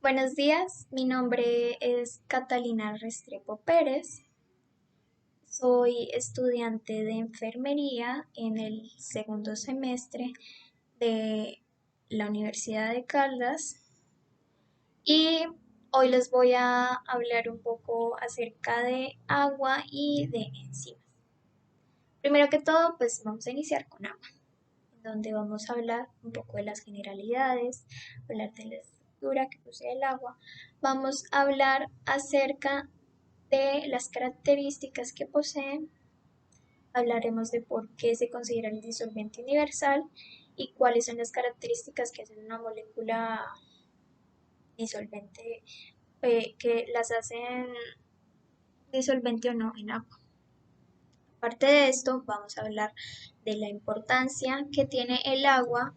Buenos días, mi nombre es Catalina Restrepo Pérez. Soy estudiante de enfermería en el segundo semestre de la Universidad de Caldas y hoy les voy a hablar un poco acerca de agua y de enzimas. Primero que todo, pues vamos a iniciar con agua, donde vamos a hablar un poco de las generalidades, hablar de la estructura que posee el agua. Vamos a hablar acerca de las características que poseen, hablaremos de por qué se considera el disolvente universal y cuáles son las características que hacen una molécula disolvente, que las hacen disolvente o no en agua. Aparte de esto, vamos a hablar de la importancia que tiene el agua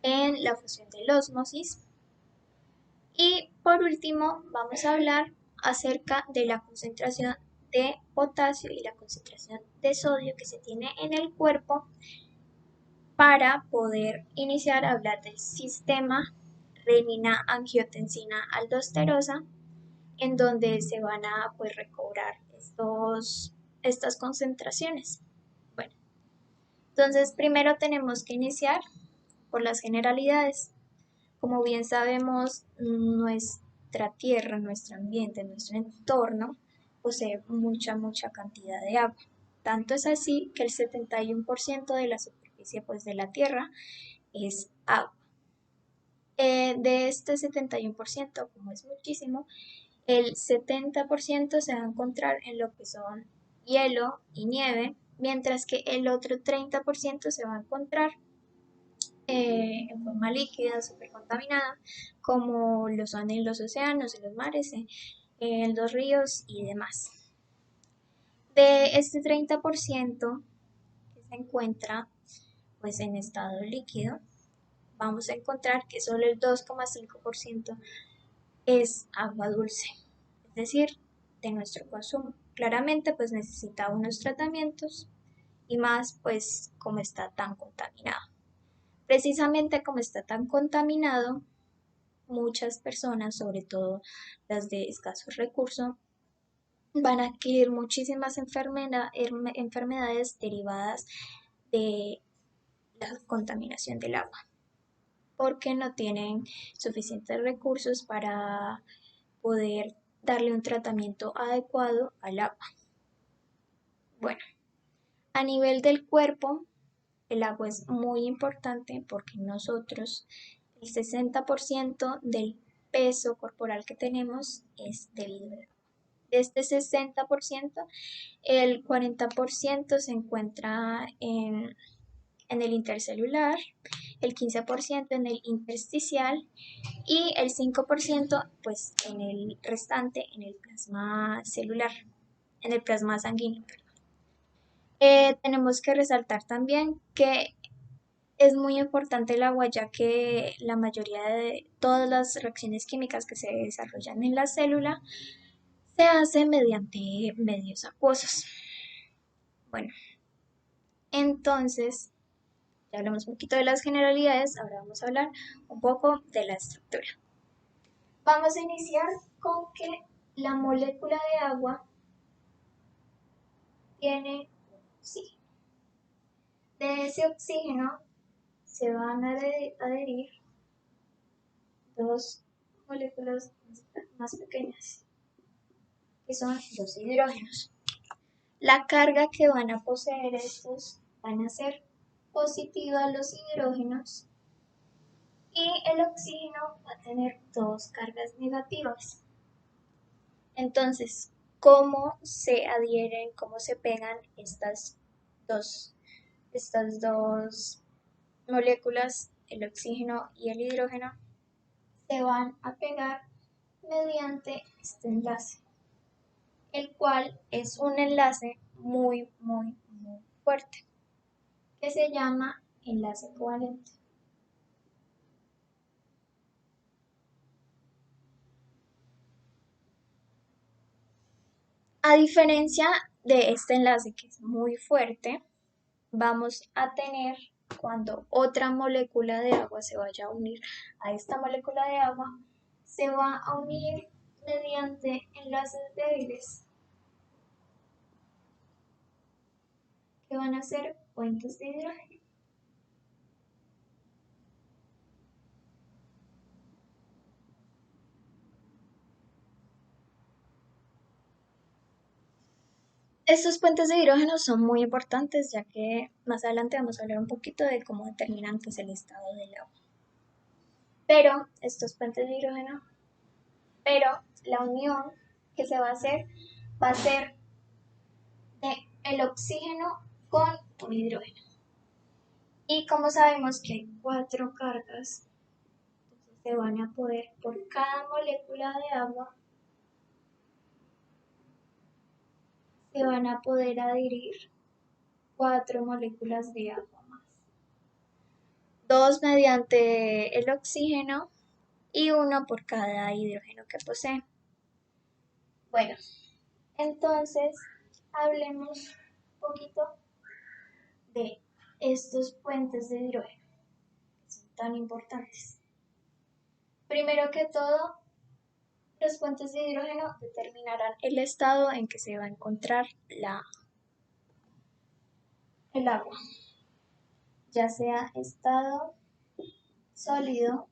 en la fusión del ósmosis. Y por último, vamos a hablar acerca de la concentración de potasio y la concentración de sodio que se tiene en el cuerpo para poder iniciar a hablar del sistema renina-angiotensina-aldosterosa, en donde se van a recobrar estas concentraciones. Bueno, entonces primero tenemos que iniciar por las generalidades. Como bien sabemos, nuestra tierra, nuestro ambiente, nuestro entorno posee mucha cantidad de agua. Tanto es así que el 71% de la superficie de la tierra es agua. De este 71%, como es muchísimo, el 70% se va a encontrar en lo que son hielo y nieve, mientras que el otro 30% se va a encontrar en forma líquida, súper contaminada, como lo son en los océanos, en los mares, en los ríos y demás. De este 30% que se encuentra en estado líquido, vamos a encontrar que solo el 2,5% es agua dulce, es decir, de nuestro consumo. Claramente necesita unos tratamientos y más como está tan contaminado. Precisamente como está tan contaminado, muchas personas, sobre todo las de escasos recursos, van a adquirir muchísimas enfermedades derivadas de la contaminación del agua, porque no tienen suficientes recursos para poder darle un tratamiento adecuado al agua. Bueno, a nivel del cuerpo, el agua es muy importante porque nosotros, el 60% del peso corporal que tenemos es debido al agua. De este 60%, el 40% se encuentra en el intercelular, el 15% en el intersticial y el 5% en el restante, en el plasma celular, en el plasma sanguíneo. Tenemos que resaltar también que es muy importante el agua, ya que la mayoría de todas las reacciones químicas que se desarrollan en la célula se hacen mediante medios acuosos. Bueno, entonces, ya hablamos un poquito de las generalidades, ahora vamos a hablar un poco de la estructura. Vamos a iniciar con que la molécula de agua tiene oxígeno. De ese oxígeno se van a adherir dos moléculas más pequeñas, que son los hidrógenos. La carga que van a poseer estos van a ser positiva los hidrógenos y el oxígeno va a tener dos cargas negativas. Entonces, ¿cómo se adhieren, cómo se pegan estas dos moléculas, el oxígeno y el hidrógeno? Se van a pegar mediante este enlace, el cual es un enlace muy fuerte, que se llama enlace covalente. A diferencia de este enlace que es muy fuerte, vamos a tener, cuando otra molécula de agua se vaya a unir a esta molécula de agua, se va a unir mediante enlaces débiles, que van a ser puentes de hidrógeno. Estos puentes de hidrógeno son muy importantes, ya que más adelante vamos a hablar un poquito de cómo determinan pues, el estado del agua. Pero estos puentes de hidrógeno, pero la unión que se va a ser de el oxígeno con un hidrógeno. Y como sabemos que hay 4 cargas, entonces se van a poder, por cada molécula de agua, se van a poder adherir 4 moléculas de agua más. 2 mediante el oxígeno y 1 por cada hidrógeno que posee. Bueno, entonces hablemos un poquito de estos puentes de hidrógeno que son tan importantes. Primero que todo, los puentes de hidrógeno determinarán el estado en que se va a encontrar el agua, ya sea estado sólido,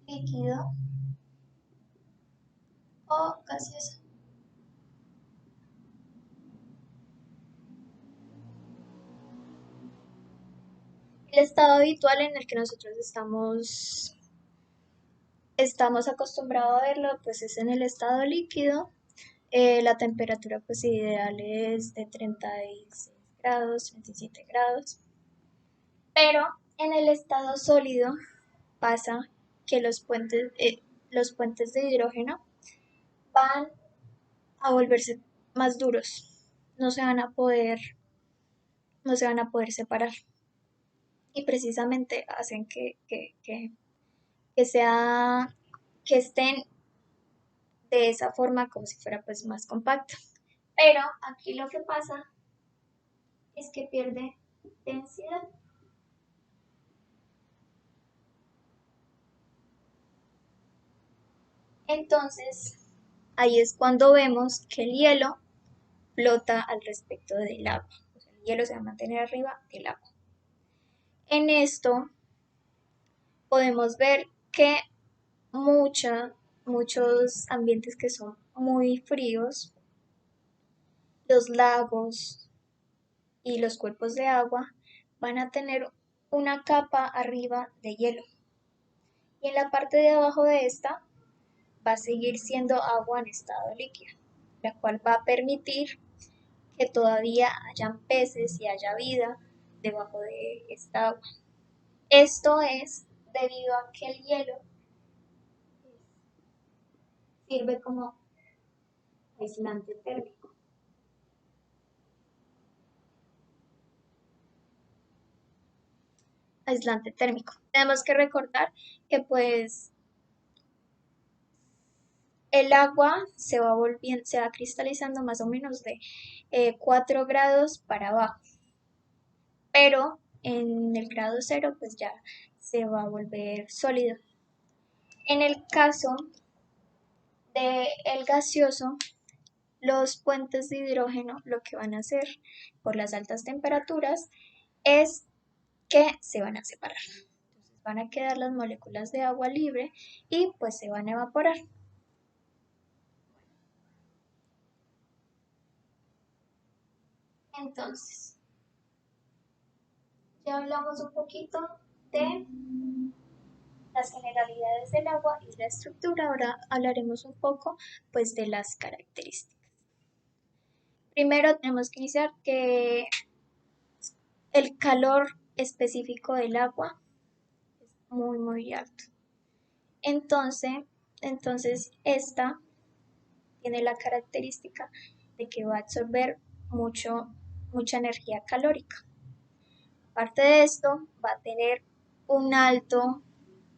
líquido o gaseoso. El estado habitual en el que nosotros estamos acostumbrados a verlo, pues es en el estado líquido. La temperatura pues ideal es de 36 grados, 37 grados. Pero en el estado sólido pasa que los puentes de hidrógeno van a volverse más duros. No se van a poder, no se van a poder separar. Y precisamente hacen que sea, que estén de esa forma como si fuera pues más compacto. Pero aquí lo que pasa es que pierde densidad. Entonces, ahí es cuando vemos que el hielo flota al respecto del agua. O sea, el hielo se va a mantener arriba del agua. En esto podemos ver que muchos ambientes que son muy fríos, los lagos y los cuerpos de agua van a tener una capa arriba de hielo. Y en la parte de abajo de esta va a seguir siendo agua en estado líquido, la cual va a permitir que todavía hayan peces y haya vida debajo de esta agua. Esto es debido a que el hielo sirve como aislante térmico. Aislante térmico. Tenemos que recordar que pues el agua se va cristalizando más o menos de 4 grados para abajo, pero en el grado cero pues ya se va a volver sólido. En el caso del gaseoso, los puentes de hidrógeno lo que van a hacer por las altas temperaturas es que se van a separar. Entonces van a quedar las moléculas de agua libre y pues se van a evaporar. Entonces, ya hablamos un poquito de las generalidades del agua y la estructura. Ahora hablaremos un poco pues de las características. Primero tenemos que iniciar que el calor específico del agua es muy alto. Entonces esta tiene la característica de que va a absorber mucha energía calórica. Aparte de esto, va a tener un alto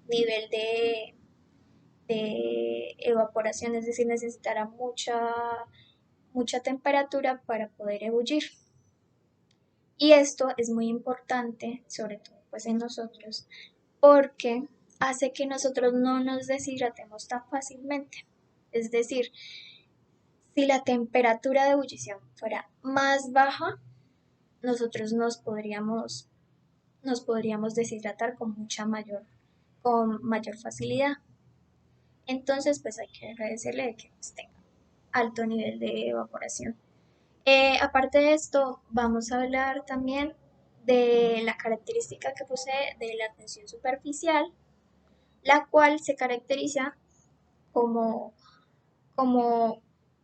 nivel de evaporación, es decir, necesitará mucha temperatura para poder ebullir. Y esto es muy importante, sobre todo pues en nosotros, porque hace que nosotros no nos deshidratemos tan fácilmente. Es decir, si la temperatura de ebullición fuera más baja, nosotros nos podríamos deshidratar con mayor facilidad. Entonces, pues hay que agradecerle de que pues, tenga alto nivel de evaporación. Aparte de esto, vamos a hablar también de la característica que posee de la tensión superficial, la cual se caracteriza como, como,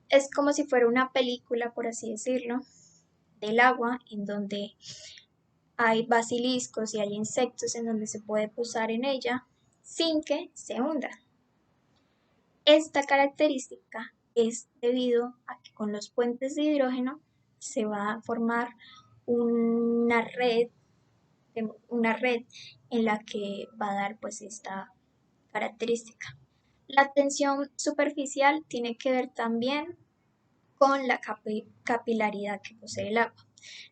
es como si fuera una película, por así decirlo, del agua, en donde hay basiliscos y hay insectos en donde se puede posar en ella sin que se hunda. Esta característica es debido a que con los puentes de hidrógeno se va a formar una red, una red en la que va a dar pues esta característica. La tensión superficial tiene que ver también con la capilaridad que posee el agua.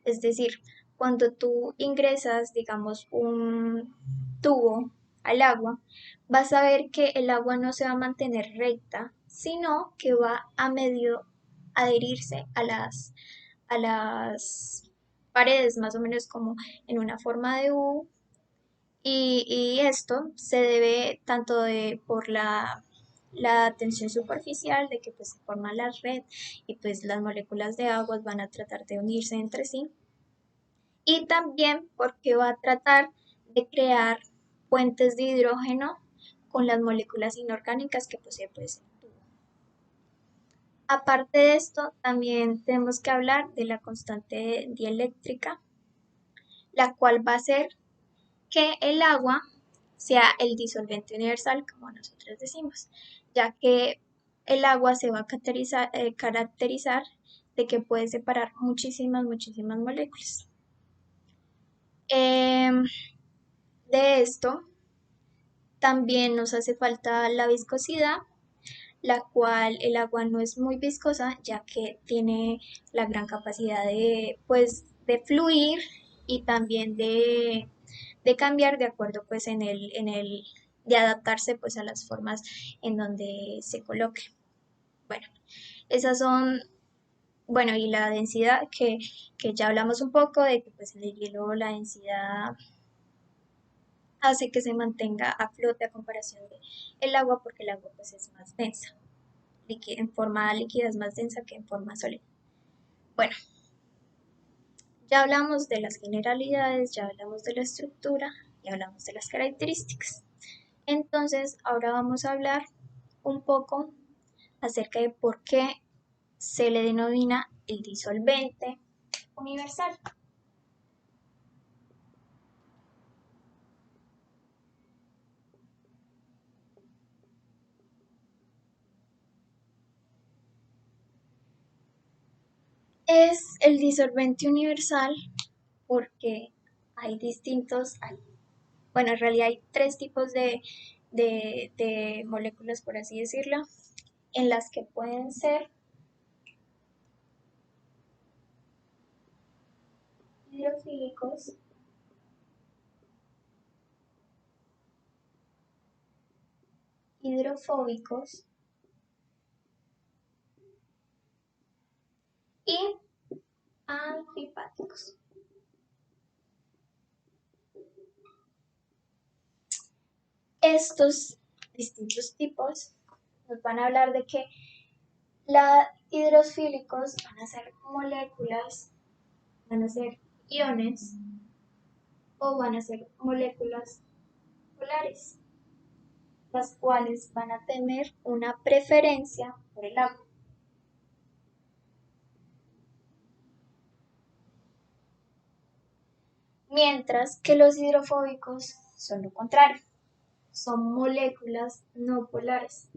Es decir, cuando tú ingresas, digamos, un tubo al agua, vas a ver que el agua no se va a mantener recta, sino que va a medio adherirse a las paredes, más o menos como en una forma de U, y esto se debe tanto por la tensión superficial, de que pues se forma la red y pues las moléculas de agua van a tratar de unirse entre sí, y también porque va a tratar de crear puentes de hidrógeno con las moléculas inorgánicas que posee pues, el tubo. Aparte de esto, también tenemos que hablar de la constante dieléctrica, la cual va a hacer que el agua sea el disolvente universal, como nosotros decimos, ya que el agua se va a caracterizar de que puede separar muchísimas moléculas. Em, de esto también nos hace falta la viscosidad, la cual el agua no es muy viscosa, ya que tiene la gran capacidad de, pues, de fluir y también de cambiar de acuerdo pues de adaptarse pues a las formas en donde se coloque. Bueno, esas son, bueno, y la densidad que ya hablamos un poco de que pues el hielo, la densidad hace que se mantenga a flote a comparación del agua, porque el agua pues es más densa, en forma líquida es más densa que en forma sólida. Bueno, ya hablamos de las generalidades, ya hablamos de la estructura, ya hablamos de las características. Entonces, ahora vamos a hablar un poco acerca de por qué se le denomina el disolvente universal. Es el disolvente universal porque bueno, en realidad hay tres tipos de moléculas, por así decirlo, en las que pueden ser hidrofílicos, hidrofóbicos y anfipáticos. Estos distintos tipos nos van a hablar de que los hidrofílicos van a ser moléculas, van a ser iones o van a ser moléculas polares, las cuales van a tener una preferencia por el agua. Mientras que los hidrofóbicos son lo contrario, son moléculas no polares,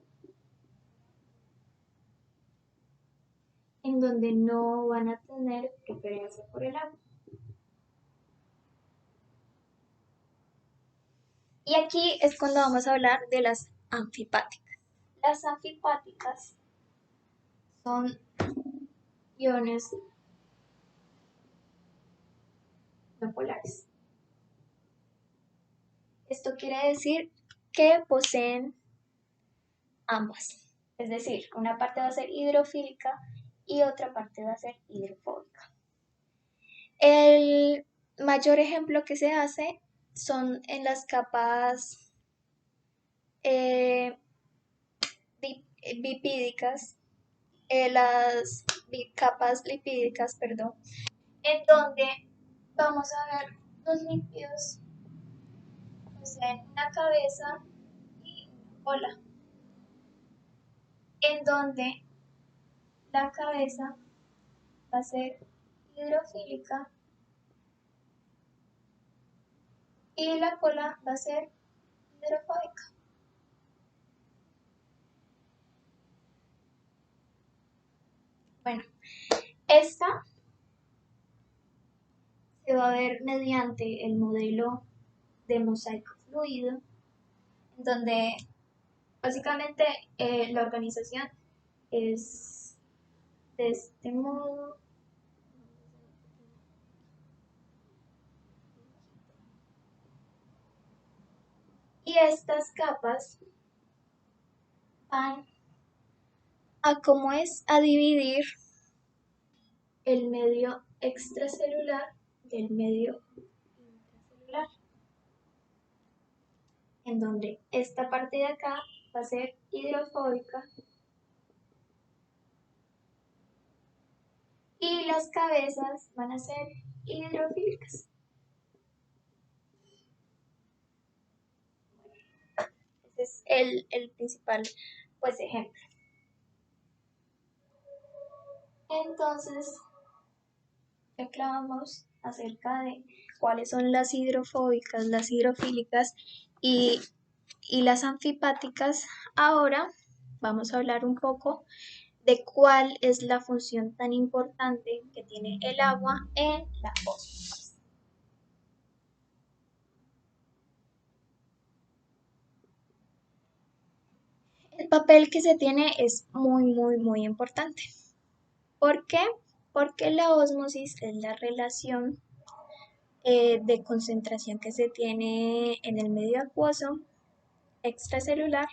en donde no van a tener preferencia por el agua. Y aquí es cuando vamos a hablar de las anfipáticas. Las anfipáticas son iones no polares. Esto quiere decir que poseen ambas. Es decir, una parte va a ser hidrofílica y otra parte va a ser hidrofóbica. El mayor ejemplo que se hace son en las capas eh, lipídicas, las capas lipídicas, perdón, en donde vamos a ver los lípidos poseen una cabeza y una cola, en donde la cabeza va a ser hidrofílica y la cola va a ser hidrofóbica. Bueno, esta se va a ver mediante el modelo de mosaico fluido, donde básicamente la organización es de este modo. Y estas capas van a cómo es a dividir el medio extracelular del medio intracelular, en donde esta parte de acá va a ser hidrofóbica y las cabezas van a ser hidrofílicas. Ese es el principal pues, ejemplo. Entonces, reclamamos acerca de cuáles son las hidrofóbicas, las hidrofílicas y, y las anfipáticas. Ahora vamos a hablar un poco de cuál es la función tan importante que tiene el agua en la ósmosis. El papel que se tiene es muy importante. ¿Por qué? Porque la ósmosis es la relación de concentración que se tiene en el medio acuoso extracelular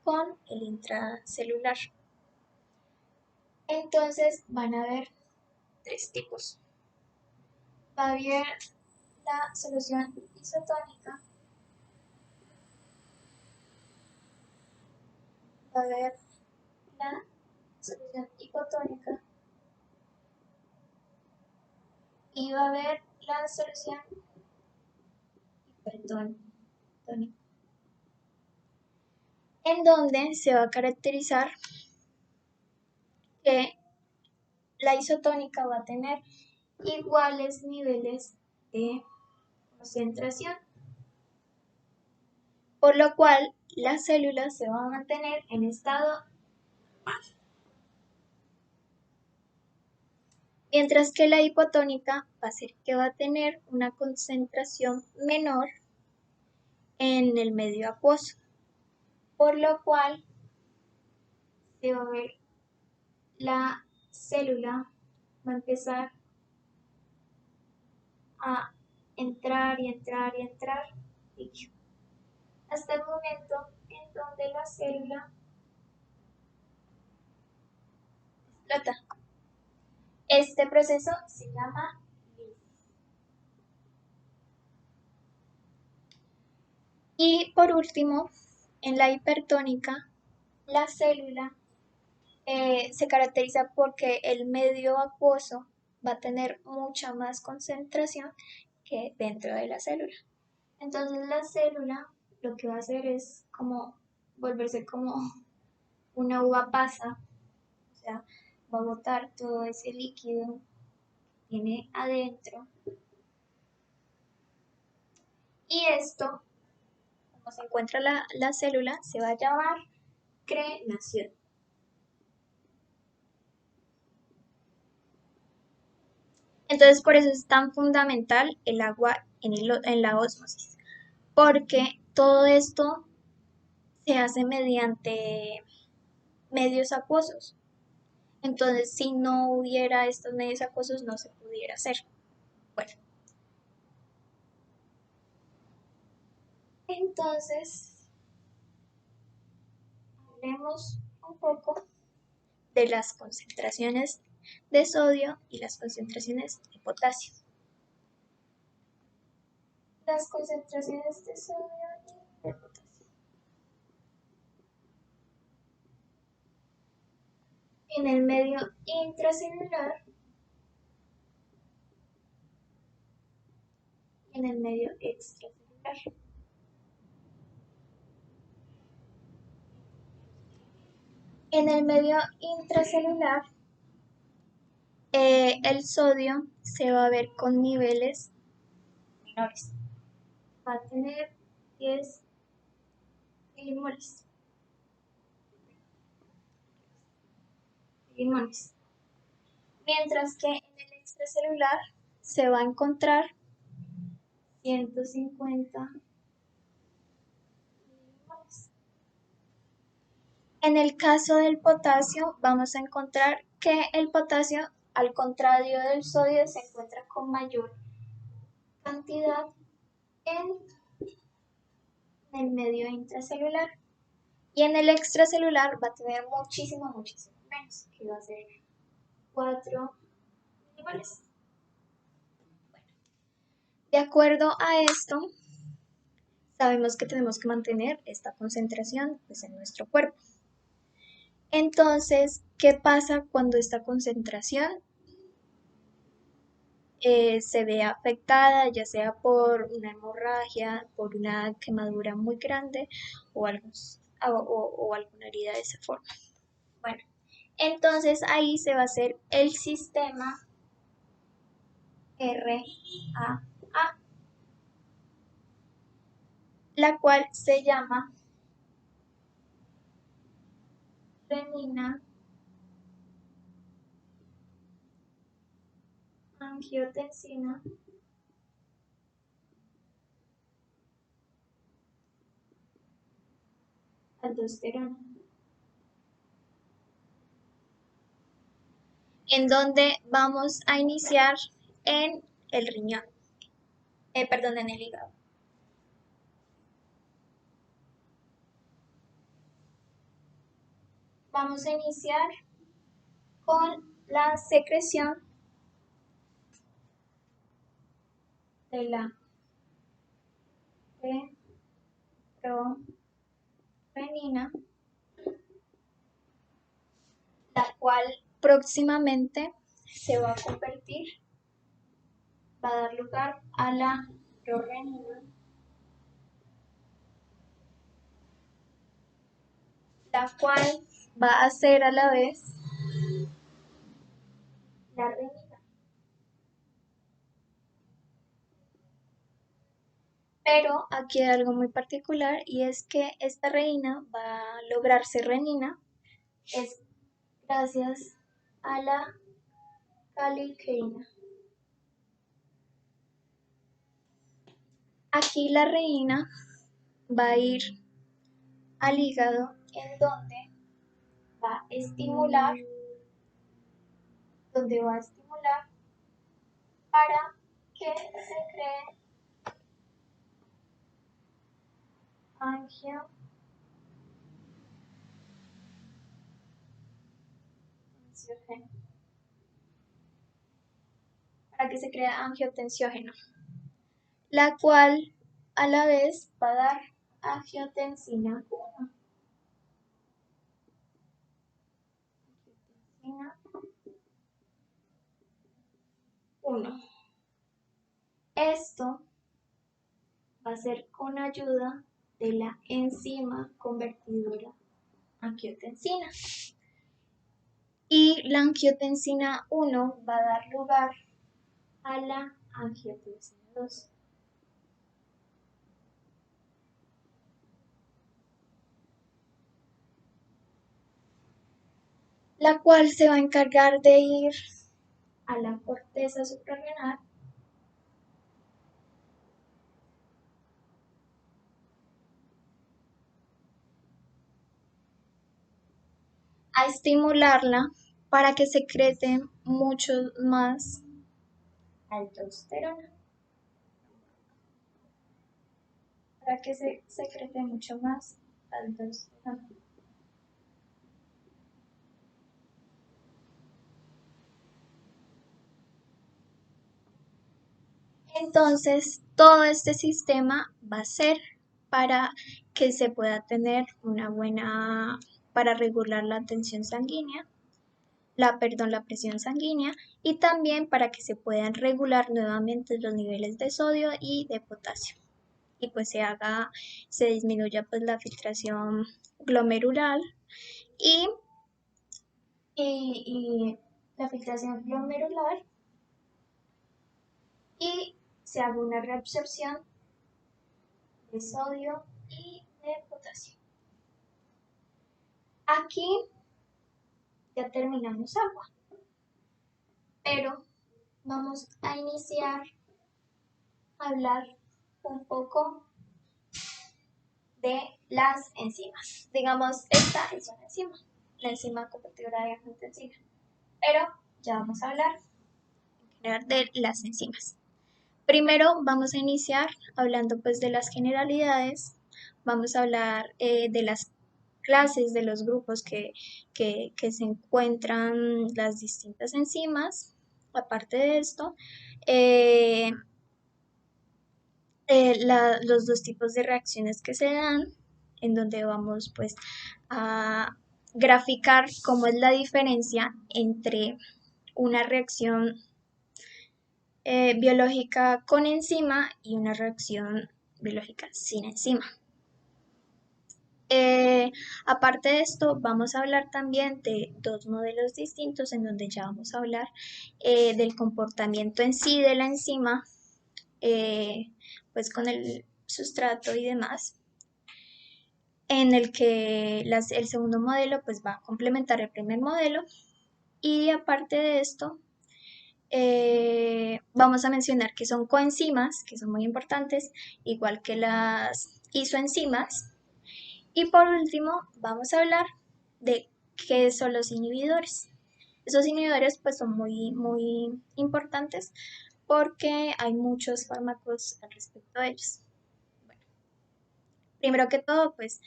con el intracelular. Entonces van a haber tres tipos. Va a haber la solución isotónica, va a haber la solución hipotónica y va a haber la solución hipertónica, en donde se va a caracterizar que la isotónica va a tener iguales niveles de concentración, por lo cual las células se van a mantener en estado normal. Mientras que la hipotónica va a ser que va a tener una concentración menor en el medio acuoso, por lo cual se va a ver la célula va a empezar a entrar y entrar y entrar líquido, hasta el momento en donde la célula explota. Este proceso se llama lisis. Y por último, en la hipertónica, la célula se caracteriza porque el medio acuoso va a tener mucha más concentración que dentro de la célula. Entonces la célula lo que va a hacer es como volverse como una uva pasa, o sea, va a botar todo ese líquido que tiene adentro. Y esto, como se encuentra la célula, se va a llamar crenación. Entonces, por eso es tan fundamental el agua en la ósmosis, porque todo esto se hace mediante medios acuosos. Entonces, si no hubiera estos medios acuosos, no se pudiera hacer. Bueno, entonces hablemos un poco de las concentraciones de sodio y las concentraciones de potasio. Las concentraciones de sodio y de potasio. En el medio intracelular y en el medio extracelular. En el medio intracelular, el sodio se va a ver con niveles menores. Va a tener 10 milimoles. Mientras que en el extracelular se va a encontrar 150 milimoles. En el caso del potasio, vamos a encontrar que el potasio, al contrario del sodio, se encuentra con mayor cantidad en el medio intracelular. Y en el extracelular va a tener muchísimo menos, que va a ser 4 milimoles. Bueno, de acuerdo a esto, sabemos que tenemos que mantener esta concentración pues, en nuestro cuerpo. Entonces, ¿qué pasa cuando esta concentración se ve afectada, ya sea por una hemorragia, por una quemadura muy grande o alguna herida de esa forma? Bueno, entonces ahí se va a hacer el sistema RAA, la cual se llama renina, angiotensina, aldosterona, en donde vamos a iniciar en el riñón, en el hígado. Vamos a iniciar con la secreción de la renina, la cual próximamente se va a convertir, va a dar lugar a la prorenina, la cual va a ser a la vez la renina. Pero aquí hay algo muy particular y es que esta renina va a lograrse renina es gracias a la kallikreina. Aquí la renina va a ir al hígado en va a estimular, donde va a estimular para que se cree angiotensina, para que se cree angiotensiógeno, la cual a la vez va a dar angiotensina 1. Esto va a ser con ayuda de la enzima convertidora angiotensina. Y la angiotensina 1 va a dar lugar a la angiotensina 2. La cual se va a encargar de ir a la corteza suprarrenal a estimularla para que secrete mucho más aldosterona. Para que se secrete mucho más aldosterona. Entonces, todo este sistema va a ser para que se pueda tener una buena, para regular la tensión sanguínea, la presión sanguínea y también para que se puedan regular nuevamente los niveles de sodio y de potasio. Y pues se disminuya pues la filtración glomerular y, y la filtración glomerular y se haga una reabsorción de sodio y de potasio. Aquí ya terminamos agua, pero vamos a iniciar a hablar un poco de las enzimas. Digamos, esta es una enzima, la enzima convertidora de angiotensina, pero ya vamos a hablar en general de las enzimas. Primero vamos a iniciar hablando pues de las generalidades, vamos a hablar de las clases de los grupos que se encuentran las distintas enzimas. Aparte de esto, eh, los dos tipos de reacciones que se dan, en donde vamos pues a graficar cómo es la diferencia entre una reacción biológica con enzima y una reacción biológica sin enzima. Aparte de esto, vamos a hablar también de dos modelos distintos en donde ya vamos a hablar del comportamiento en sí de la enzima, pues con el sustrato y demás, en el que el segundo modelo pues va a complementar el primer modelo y aparte de esto vamos a mencionar que son coenzimas, que son muy importantes, igual que las isoenzimas. Y por último, vamos a hablar de qué son los inhibidores. Esos inhibidores pues son muy importantes porque hay muchos fármacos al respecto de ellos. Bueno, primero que todo, pues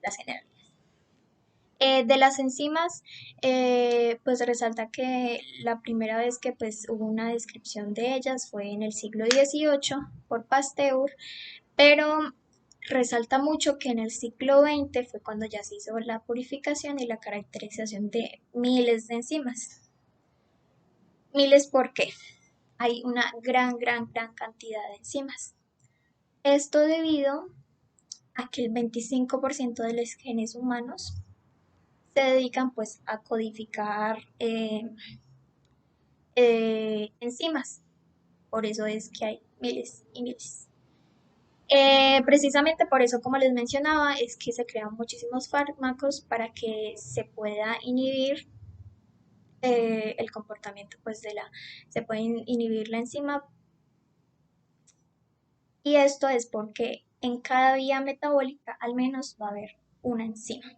las generales. De las enzimas, pues resalta que la primera vez que pues hubo una descripción de ellas fue en el siglo XVIII por Pasteur, pero resalta mucho que en el siglo XX fue cuando ya se hizo la purificación y la caracterización de miles de enzimas. Miles porque hay una gran cantidad de enzimas. Esto debido a que el 25% de los genes humanos se dedican pues a codificar enzimas. Por eso es que hay miles y miles. Precisamente por eso, como les mencionaba, es que se crean muchísimos fármacos para que se pueda inhibir el comportamiento pues se puede inhibir la enzima y esto es porque en cada vía metabólica al menos va a haber una enzima.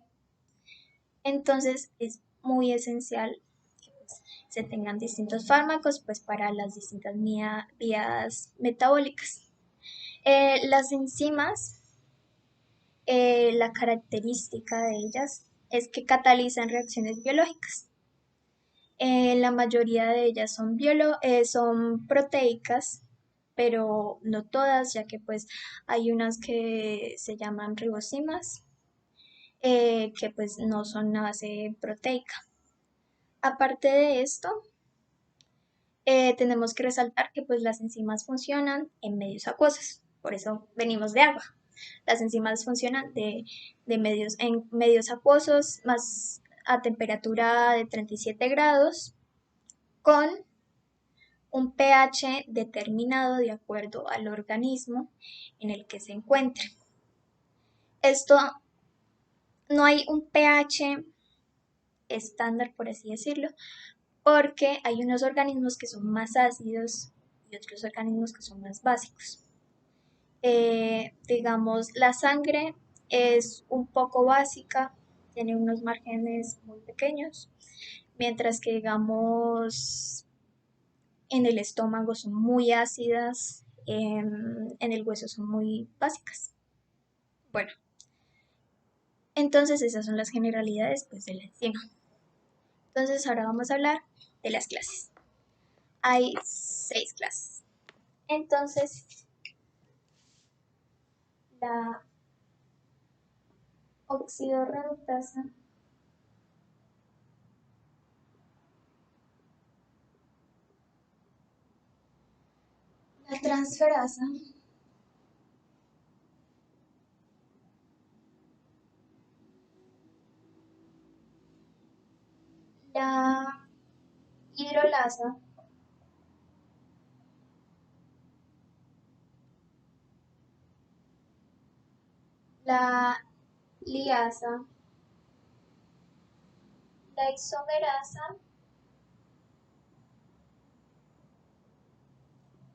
Entonces es muy esencial que pues, se tengan distintos fármacos pues para las distintas vías metabólicas. Las enzimas, la característica de ellas es que catalizan reacciones biológicas. La mayoría de ellas son proteicas, pero no todas, ya que pues hay unas que se llaman ribosimas, que pues no son a base proteica. Aparte de esto, tenemos que resaltar que pues las enzimas funcionan en medios acuosos, por eso venimos de agua. Las enzimas funcionan en medios acuosos más a temperatura de 37 grados con un pH determinado de acuerdo al organismo en el que se encuentre. Esto no hay un pH estándar, por así decirlo, porque hay unos organismos que son más ácidos y otros organismos que son más básicos. Digamos, la sangre es un poco básica, tiene unos márgenes muy pequeños, mientras que digamos en el estómago son muy ácidas, en el hueso son muy básicas. Bueno, entonces esas son las generalidades pues, de la enzima. Entonces ahora vamos a hablar de las clases. Hay 6 clases. Entonces, la oxidorreductasa la transferasa la hidrolasa la liasa, la isomerasa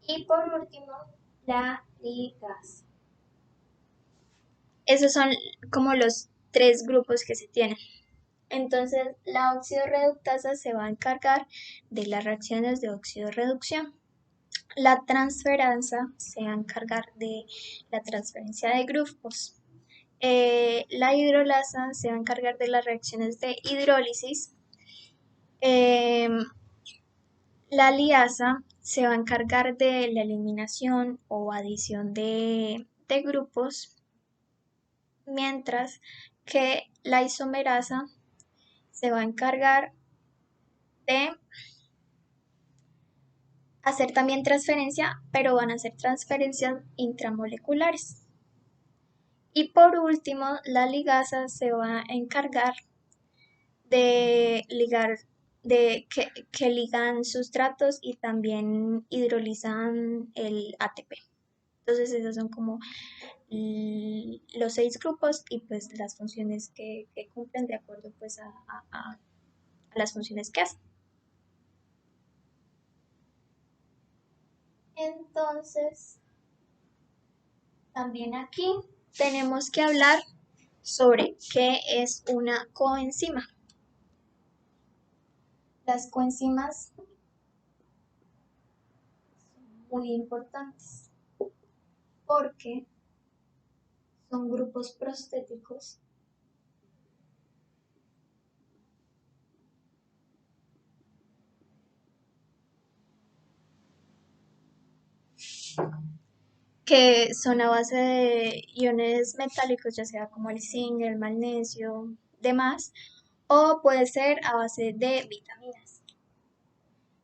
y por último la ligasa. Esos son como los tres grupos que se tienen. Entonces, la oxidorreductasa se va a encargar de las reacciones de oxidorreducción. La transferasa se va a encargar de la transferencia de grupos. La hidrolasa se va a encargar de las reacciones de hidrólisis. La liasa se va a encargar de la eliminación o adición de grupos, mientras que la isomerasa se va a encargar de hacer también transferencia, pero van a ser transferencias intramoleculares. Y por último, la ligasa se va a encargar de ligar, que ligan sustratos y también hidrolizan el ATP. Entonces esos son como los 6 grupos y pues las funciones que cumplen de acuerdo pues a las funciones que hacen. Entonces, también aquí tenemos que hablar sobre qué es una coenzima. Las coenzimas son muy importantes porque son grupos prostéticos que son a base de iones metálicos, ya sea como el zinc, el magnesio, demás, o puede ser a base de vitaminas.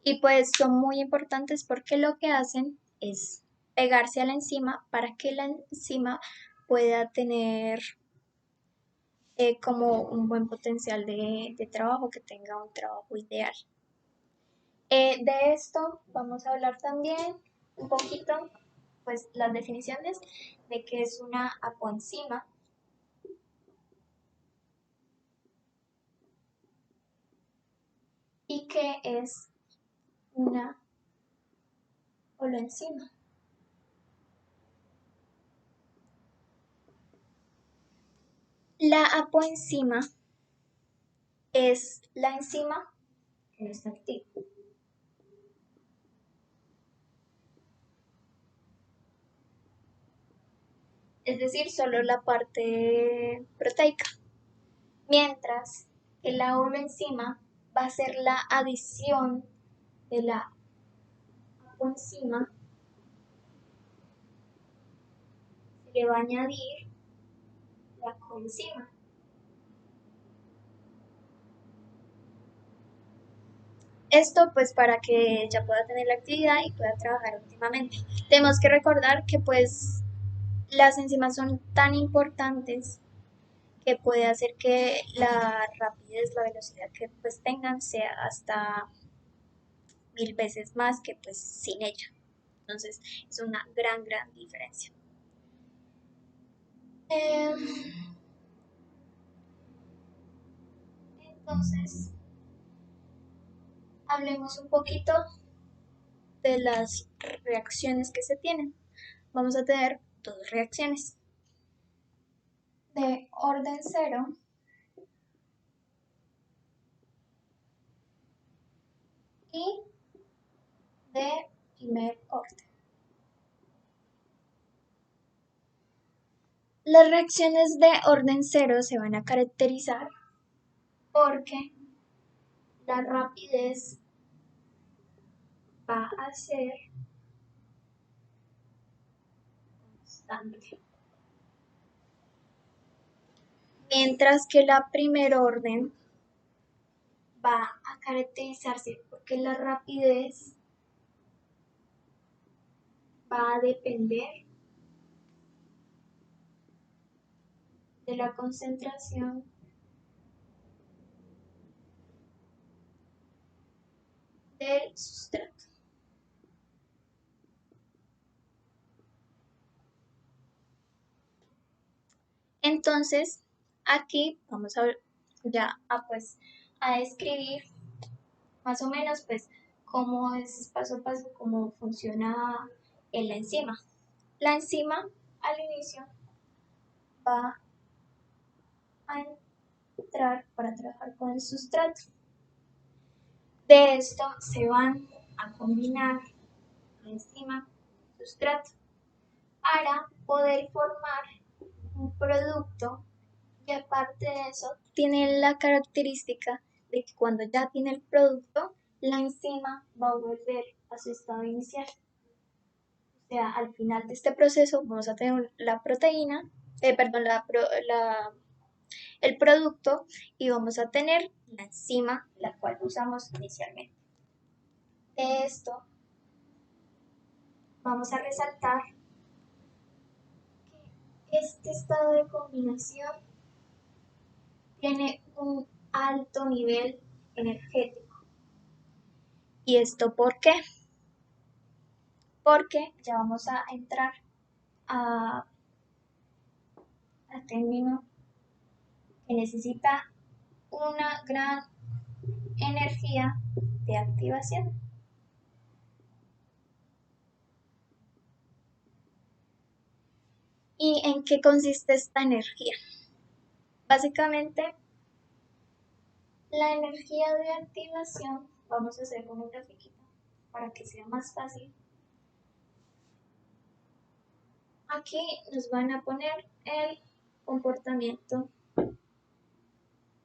Y pues son muy importantes porque lo que hacen es pegarse a la enzima para que la enzima pueda tener como un buen potencial de trabajo, que tenga un trabajo ideal. De esto vamos a hablar también un poquito, pues las definiciones de qué es una apoenzima y qué es una holoenzima. La apoenzima es la enzima que no está activa. Es decir, solo la parte proteica. Mientras que la holoenzima va a ser la adición de la apoenzima, se le va a añadir la coenzima. Esto pues para que ella pueda tener la actividad y pueda trabajar óptimamente. Tenemos que recordar que pues las enzimas son tan importantes que puede hacer que la rapidez, la velocidad que pues tengan sea hasta 1000 veces más que pues sin ella. Entonces es una gran diferencia. Eh, entonces, hablemos un poquito de las reacciones que se tienen. Vamos a tener dos reacciones de orden cero y de primer orden. Las reacciones de orden cero se van a caracterizar porque la rapidez va a ser importante. Mientras que la primer orden va a caracterizarse porque la rapidez va a depender de la concentración del sustrato. Entonces, aquí vamos a ya a describir más o menos pues cómo es paso a paso, cómo funciona la enzima. La enzima al inicio va a entrar para trabajar con el sustrato. De esto se van a combinar la enzima y el sustrato para poder formar un producto y aparte de eso tiene la característica de que cuando ya tiene el producto, la enzima va a volver a su estado inicial. O sea, al final de este proceso vamos a tener la proteína, el producto y vamos a tener la enzima la cual usamos inicialmente. De esto vamos a resaltar que este estado de combinación tiene un alto nivel energético. ¿Y esto por qué? Porque ya vamos a entrar al término que necesita una gran energía de activación. ¿Y en qué consiste esta energía? Básicamente, la energía de activación, vamos a hacer una grafiquita para que sea más fácil. Aquí nos van a poner el comportamiento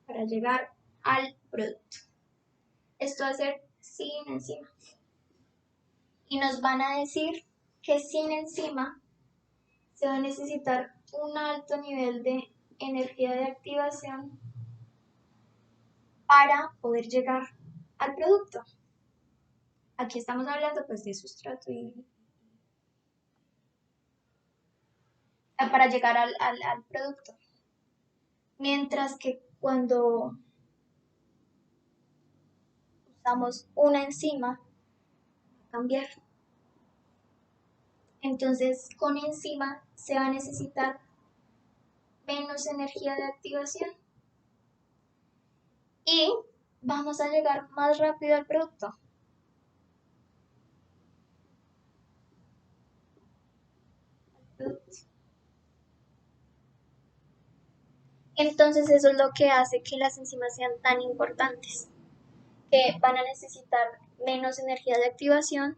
para llegar al producto. Esto va a ser sin enzima. Y nos van a decir que sin enzima se va a necesitar un alto nivel de energía de activación para poder llegar al producto. Aquí estamos hablando pues de sustrato y para llegar al producto. Mientras que cuando usamos una enzima, va a cambiar. Entonces con enzima se va a necesitar menos energía de activación y vamos a llegar más rápido al producto. Entonces eso es lo que hace que las enzimas sean tan importantes, que van a necesitar menos energía de activación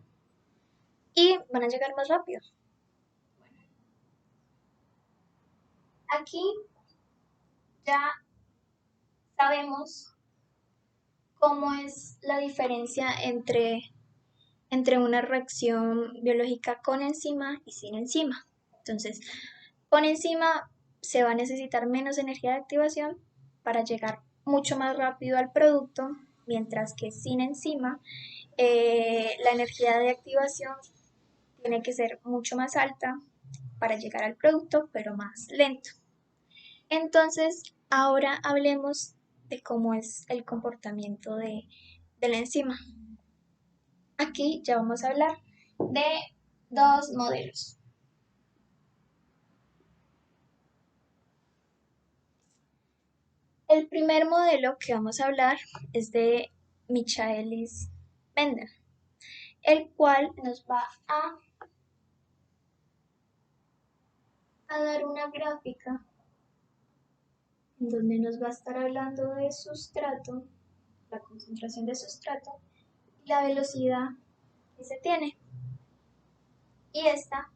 y van a llegar más rápido. Aquí ya sabemos cómo es la diferencia entre una reacción biológica con enzima y sin enzima. Entonces, con enzima se va a necesitar menos energía de activación para llegar mucho más rápido al producto, mientras que sin enzima la energía de activación tiene que ser mucho más alta para llegar al producto, pero más lento. Entonces, ahora hablemos de cómo es el comportamiento de la enzima. Aquí ya vamos a hablar de dos modelos. El primer modelo que vamos a hablar es de Michaelis-Menten, el cual nos va a dar una gráfica en donde nos va a estar hablando de sustrato, la concentración de sustrato y la velocidad que se tiene. Y esta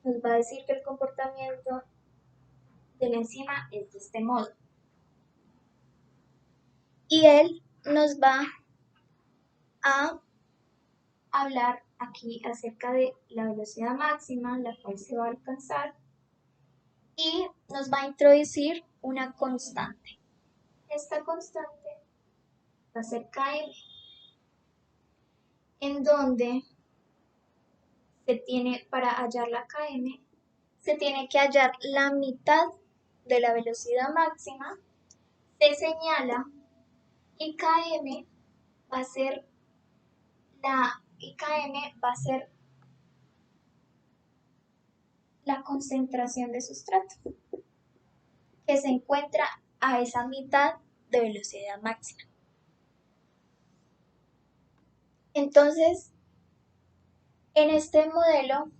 nos va a decir que el comportamiento de la enzima es de este modo. Y él nos va a hablar aquí acerca de la velocidad máxima, la cual se va a alcanzar y nos va a introducir una constante. Esta constante va a ser Km, en donde se tiene, para hallar la Km, se tiene que hallar la mitad de la velocidad máxima, se señala y Km va a ser la concentración de sustrato que se encuentra a esa mitad de velocidad máxima. Entonces, en este modelo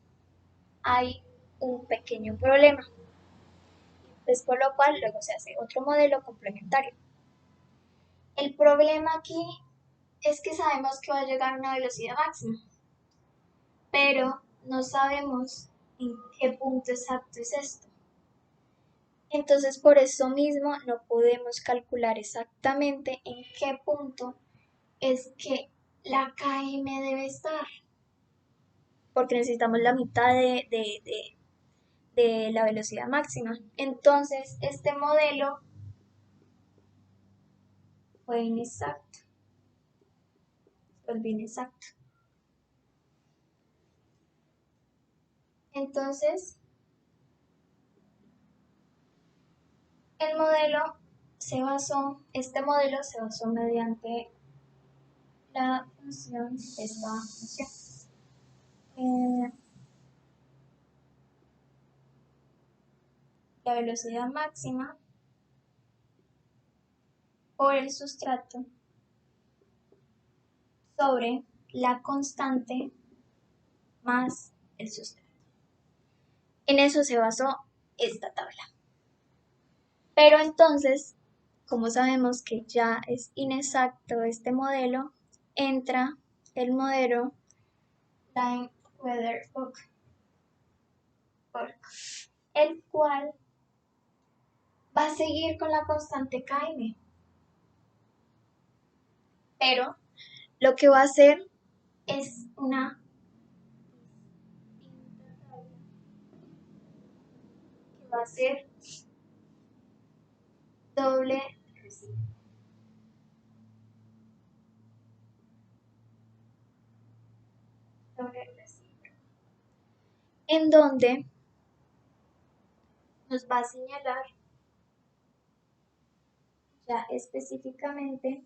hay un pequeño problema, pues por lo cual luego se hace otro modelo complementario. El problema aquí es que sabemos que va a llegar a una velocidad máxima, pero no sabemos en qué punto exacto es esto. Entonces, por eso mismo no podemos calcular exactamente en qué punto es que la Km debe estar, porque necesitamos la mitad de la velocidad máxima. Entonces, este modelo fue inexacto, volvió inexacto. Entonces, este modelo se basó mediante la función, esta función. La velocidad máxima por el sustrato sobre la constante más el sustrato. En eso se basó esta tabla. Pero entonces, como sabemos que ya es inexacto este modelo, entra el modelo Lime-Weather-Buck, el cual va a seguir con la constante Km, pero lo que va a hacer es una que va a ser doble recíproca. En donde nos va a señalar ya específicamente,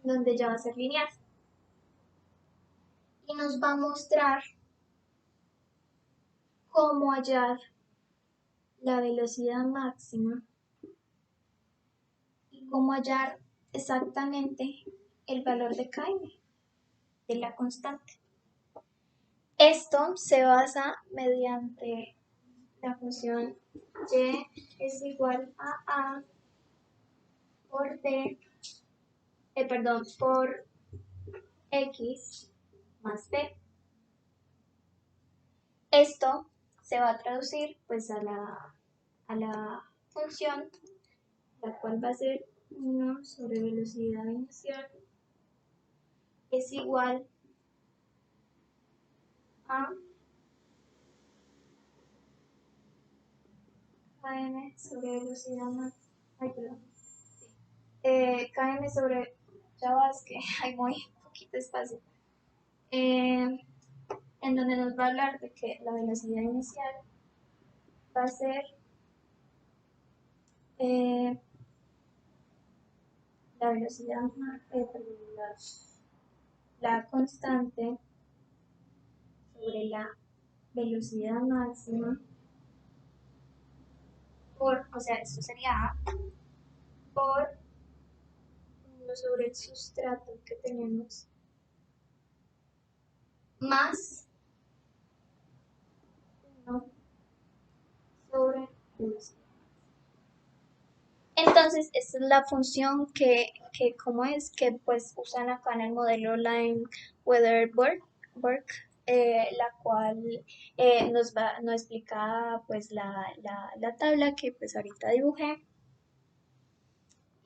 donde ya va a ser lineal. Y nos va a mostrar cómo hallar la velocidad máxima y cómo hallar exactamente el valor de Km, de la constante. Esto se basa mediante la función y es igual a por b, por x más b. Esto se va a traducir pues a la función, la cual va a ser 1 sobre velocidad inicial es igual a km sobre velocidad máxima. Ay, perdón. Sí. Km sobre, ya va, es que hay muy poquito espacio. En donde nos va a hablar de que la velocidad inicial va a ser la velocidad, la constante sobre la velocidad máxima o sea, esto sería A, por 1 sobre el sustrato que tenemos, más 1 sobre velocidad. Entonces, esta es la función ¿cómo es? Que pues usan acá en el modelo Lime-Weather-Buck, la cual nos explica pues la tabla que pues ahorita dibujé.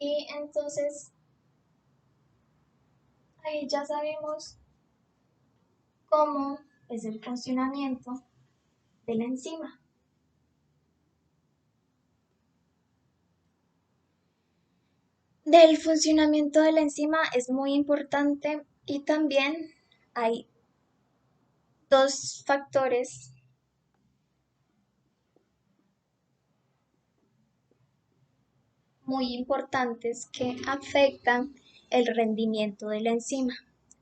Y entonces, ahí ya sabemos cómo es el funcionamiento de la enzima. Del funcionamiento de la enzima es muy importante y también hay dos factores muy importantes que afectan el rendimiento de la enzima.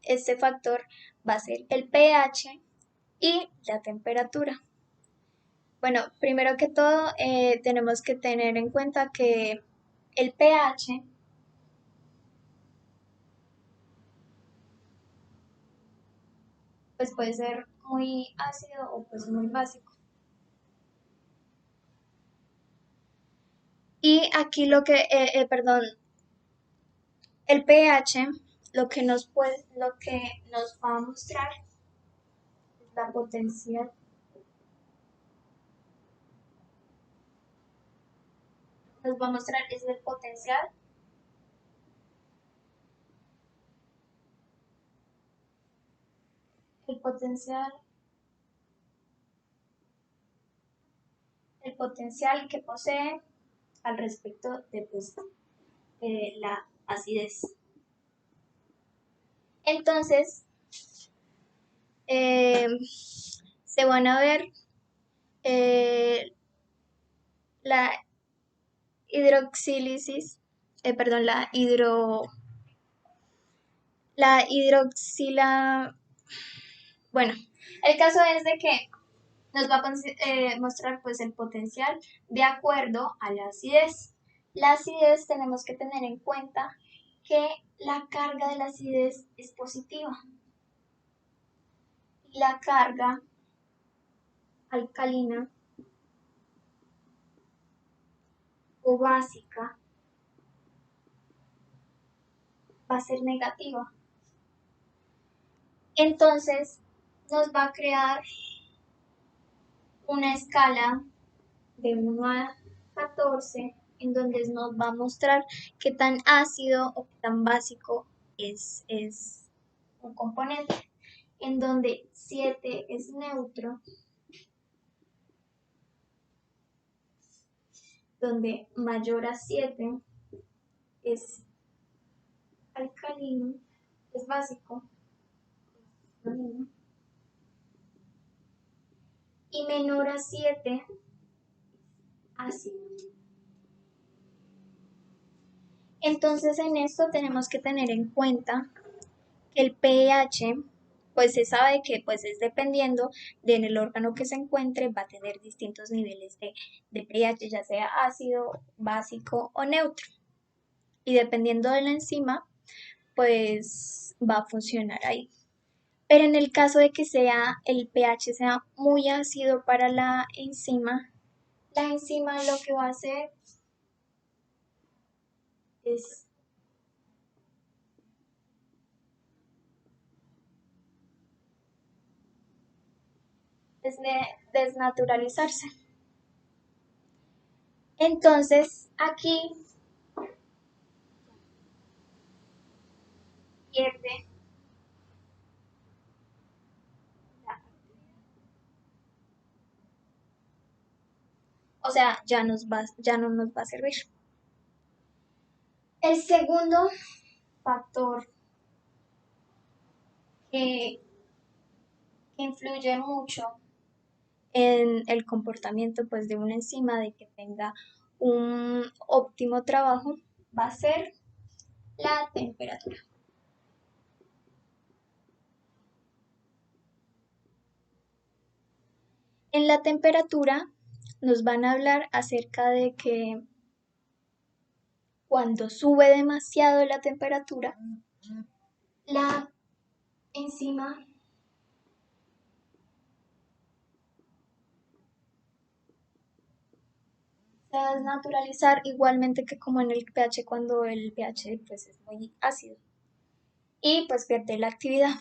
Este factor va a ser el pH y la temperatura. Bueno, primero que todo tenemos que tener en cuenta que el pH pues puede ser muy ácido o pues muy básico. Y aquí perdón, el pH lo que nos va a mostrar es la potencial, nos va a mostrar es el potencial, el potencial que posee al respecto de pues, la acidez. Entonces, eh, se van a ver eh, la hidroxílisis, perdón, la hidroxila, bueno, el caso es de que nos va a mostrar pues el potencial de acuerdo a la acidez. La acidez tenemos que tener en cuenta que la carga de la acidez es positiva y la carga alcalina o básica va a ser negativa. Entonces nos va a crear una escala de 1 a 14 en donde nos va a mostrar qué tan ácido o qué tan básico es un componente, en donde 7 es neutro, donde mayor a 7 es alcalino, es básico, y menor a 7 ácido. Entonces en esto tenemos que tener en cuenta que el pH pues se sabe que pues es dependiendo en el órgano que se encuentre, va a tener distintos niveles de pH, ya sea ácido, básico o neutro. Y dependiendo de la enzima, pues va a funcionar ahí. Pero en el caso de que el pH sea muy ácido para la enzima lo que va a hacer es, es desnaturalizarse. Entonces aquí pierde la, o sea, ya no nos va a servir. El segundo factor que, que influye mucho en el comportamiento pues, de una enzima, de que tenga un óptimo trabajo, va a ser la temperatura. En la temperatura nos van a hablar acerca de que cuando sube demasiado la temperatura, la enzima se va a desnaturalizar igualmente que como en el pH cuando el pH pues, es muy ácido y pues pierde la actividad.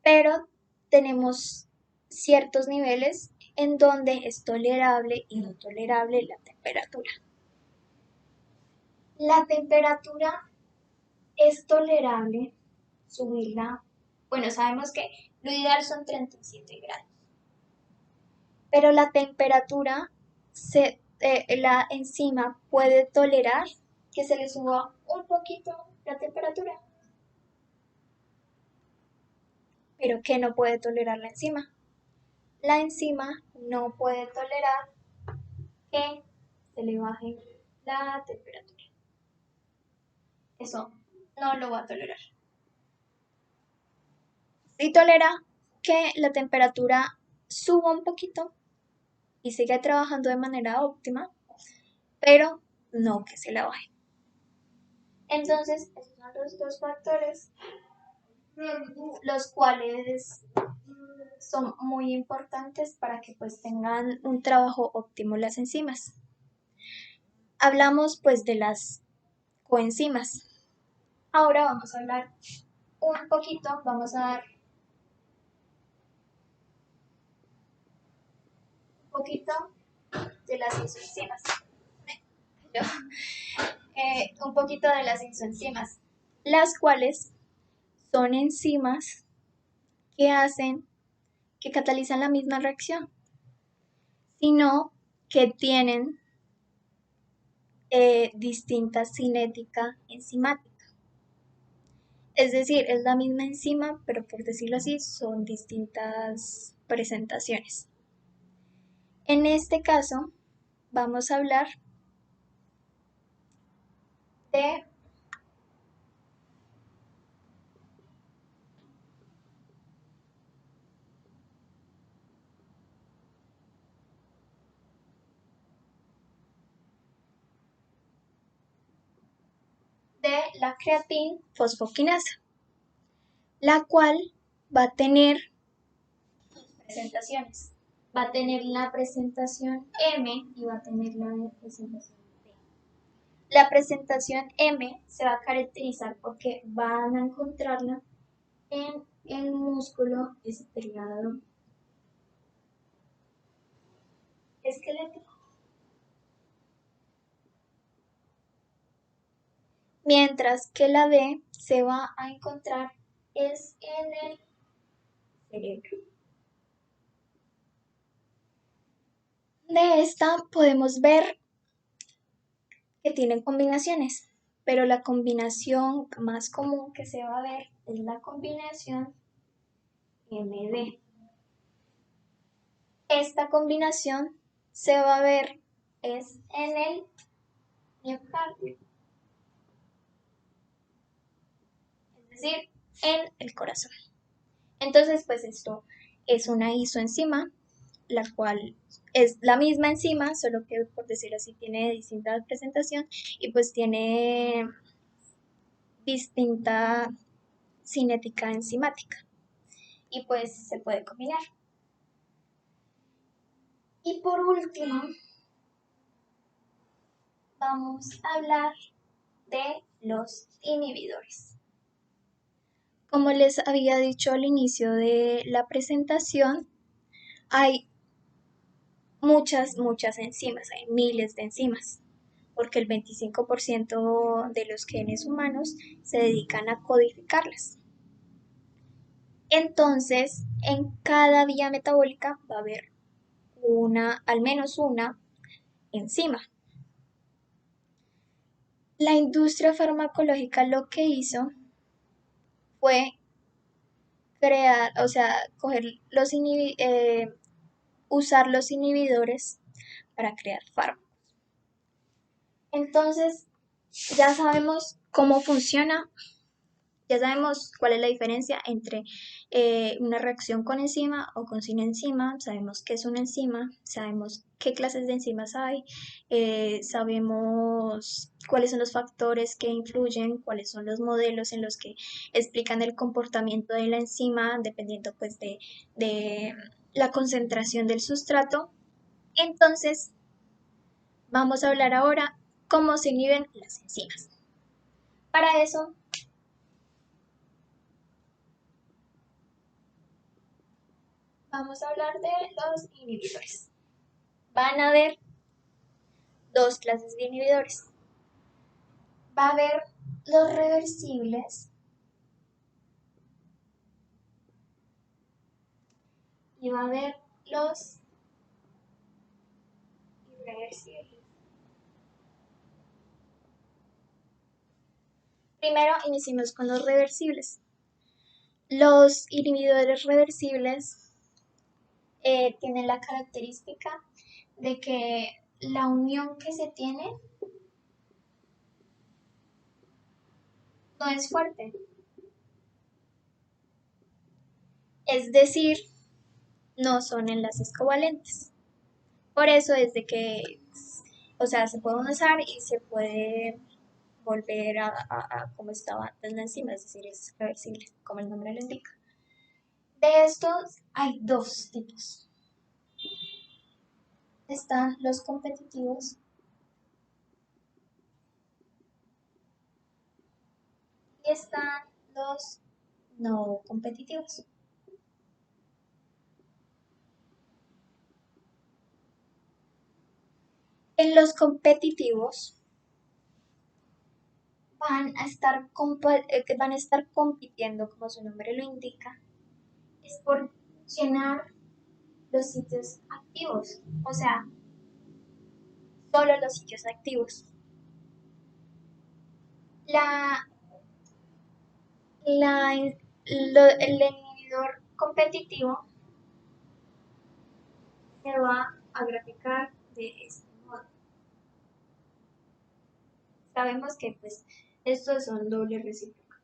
Pero tenemos ciertos niveles en donde es tolerable y no tolerable la temperatura. La temperatura es tolerable subirla, bueno, sabemos que lo ideal son 37 grados, pero la temperatura, la enzima puede tolerar que se le suba un poquito la temperatura, pero ¿qué no puede tolerar la enzima? La enzima no puede tolerar que se le baje la temperatura. Eso no lo va a tolerar. Sí tolera que la temperatura suba un poquito y siga trabajando de manera óptima, pero no que se la baje. Entonces, esos son los dos factores los cuales son muy importantes para que pues tengan un trabajo óptimo las enzimas. Hablamos pues de las coenzimas. Ahora vamos a hablar un poquito, vamos a dar un poquito de las isoenzimas. Un poquito de las isoenzimas, las cuales son enzimas que hacen, que catalizan la misma reacción, sino que tienen distinta cinética enzimática. Es decir, es la misma enzima, pero por decirlo así, son distintas presentaciones. En este caso, vamos a hablar de la creatinfosfoquinasa, la cual va a tener presentaciones. Va a tener la presentación M y va a tener la presentación P. La presentación M se va a caracterizar porque van a encontrarla en el músculo estriado esquelético. Mientras que la B se va a encontrar es en el cerebro. De esta podemos ver que tienen combinaciones, pero la combinación más común que se va a ver es la combinación MD. Esta combinación se va a ver es en el miocardio, es decir, en el corazón. Entonces, pues esto es una isoenzima, la cual es la misma enzima, solo que por decirlo así tiene distinta presentación y pues tiene distinta cinética enzimática y pues se puede combinar. Y por último, vamos a hablar de los inhibidores. Como les había dicho al inicio de la presentación, hay muchas enzimas, hay miles de enzimas, porque el 25% de los genes humanos se dedican a codificarlas. Entonces, en cada vía metabólica va a haber al menos una enzima. La industria farmacológica lo que hizo fue crear, o sea, usar los inhibidores para crear fármacos. Entonces, ya sabemos cómo funciona, ya sabemos cuál es la diferencia entre una reacción con enzima o con sin enzima, sabemos qué es una enzima, sabemos qué clases de enzimas hay, sabemos cuáles son los factores que influyen, cuáles son los modelos en los que explican el comportamiento de la enzima, dependiendo pues de la concentración del sustrato. Entonces, vamos a hablar ahora cómo se inhiben las enzimas. Para eso, vamos a hablar de los inhibidores. Van a haber dos clases de inhibidores. Va a haber los reversibles y va a haber los reversibles. Primero iniciemos con los reversibles. Los inhibidores reversibles tienen la característica de que la unión que se tiene no es fuerte. Es decir, no son enlaces covalentes. Por eso es de que, o sea, se puede usar y se puede volver a como estaba antes la enzima, es decir, es reversible, como el nombre lo indica. De estos hay dos tipos. Están los competitivos y están los no competitivos. En los competitivos van a estar compitiendo, como su nombre lo indica, es por llenar los sitios activos, o sea, solo los sitios activos. La, el inhibidor competitivo se va a graficar de este modo. Sabemos que pues estos son doble recíproca.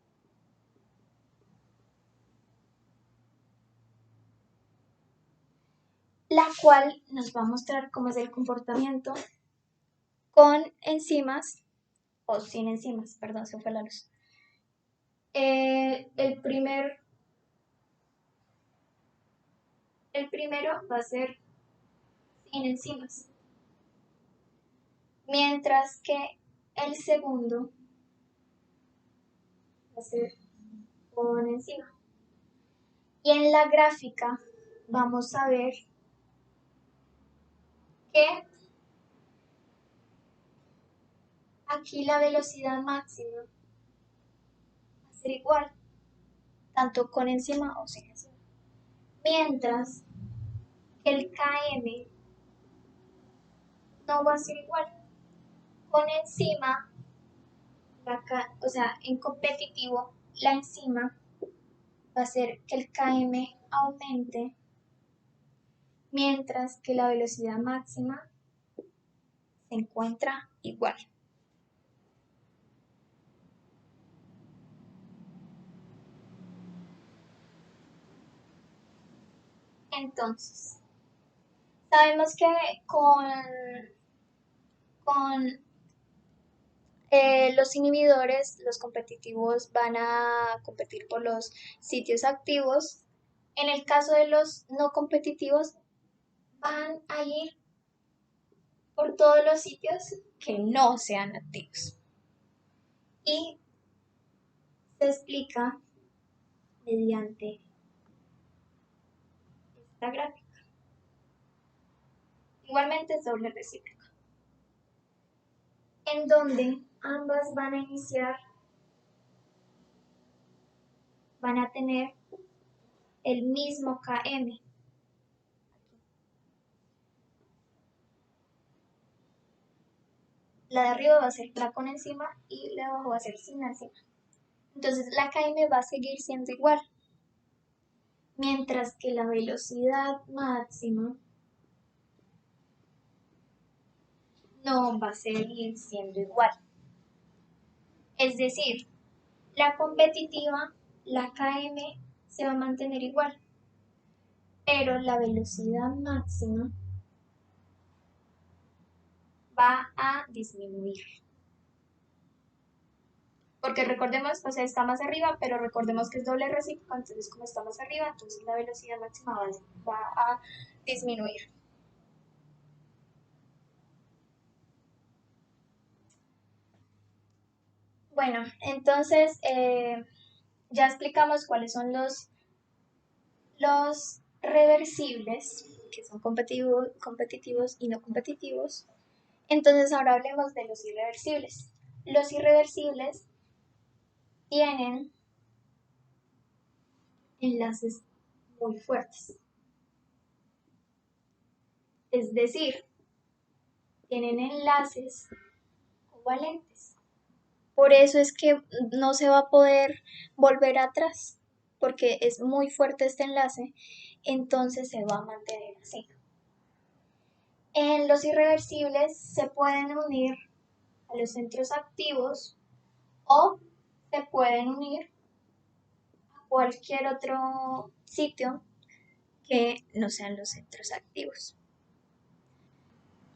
La cual nos va a mostrar cómo es el comportamiento con enzimas o sin enzimas, perdón, se fue la luz. El primero va a ser sin enzimas, mientras que el segundo va a ser con enzima. Y en la gráfica vamos a ver que aquí la velocidad máxima va a ser igual, tanto con enzima o sin enzima. Mientras que el Km no va a ser igual. Con enzima, o sea, en competitivo, la enzima va a hacer que el Km aumente, mientras que la velocidad máxima se encuentra igual. Entonces, sabemos que con los inhibidores, los competitivos van a competir por los sitios activos. En el caso de los no competitivos, van a ir por todos los sitios que no sean activos. Y se explica mediante esta gráfica. Igualmente es doble recíproca, en donde ambas van a iniciar, van a tener el mismo Km. La de arriba va a ser la con enzima y la de abajo va a ser sin enzima. Entonces la Km va a seguir siendo igual, mientras que la velocidad máxima no va a seguir siendo igual. Es decir, la competitiva, la Km, se va a mantener igual, pero la velocidad máxima va a disminuir. Porque recordemos, o sea, está más arriba, pero recordemos que es doble recíproco, entonces como está más arriba, entonces la velocidad máxima va a disminuir. Bueno, entonces ya explicamos cuáles son los reversibles, que son competitivos y no competitivos. Entonces ahora hablemos de los irreversibles. Los irreversibles tienen enlaces muy fuertes. Es decir, tienen enlaces covalentes. Por eso es que no se va a poder volver atrás, porque es muy fuerte este enlace, entonces se va a mantener así. En los irreversibles se pueden unir a los centros activos o se pueden unir a cualquier otro sitio que no sean los centros activos.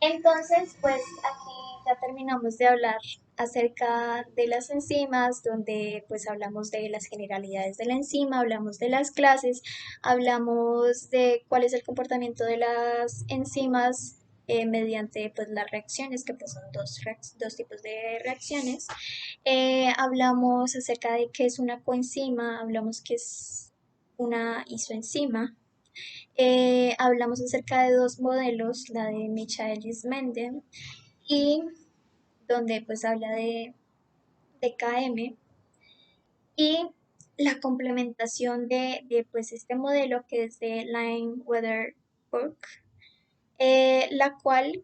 Entonces, pues aquí ya terminamos de hablar acerca de las enzimas, donde pues hablamos de las generalidades de la enzima, hablamos de las clases, hablamos de cuál es el comportamiento de las enzimas mediante pues las reacciones, que pues son dos tipos de reacciones. Hablamos acerca de qué es una coenzima, hablamos qué es una isoenzima. Hablamos acerca de dos modelos, la de Michaelis-Menten y donde pues habla de KM y la complementación pues este modelo que es de Line-Weather-Burk, la cual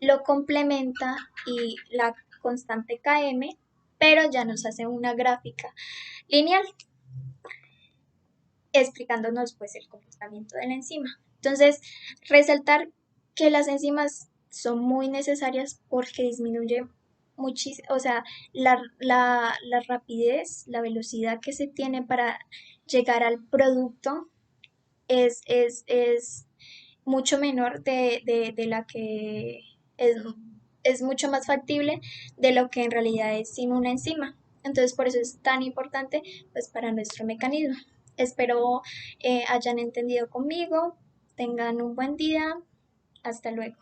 lo complementa y la constante KM, pero ya nos hace una gráfica lineal explicándonos pues el comportamiento de la enzima. Entonces, resaltar que las enzimas son muy necesarias porque disminuye muchísimo, o sea, la rapidez, la velocidad que se tiene para llegar al producto es mucho menor de la que es mucho más factible de lo que en realidad es sin una enzima. Entonces, por eso es tan importante pues, para nuestro mecanismo. Espero hayan entendido conmigo, tengan un buen día, hasta luego.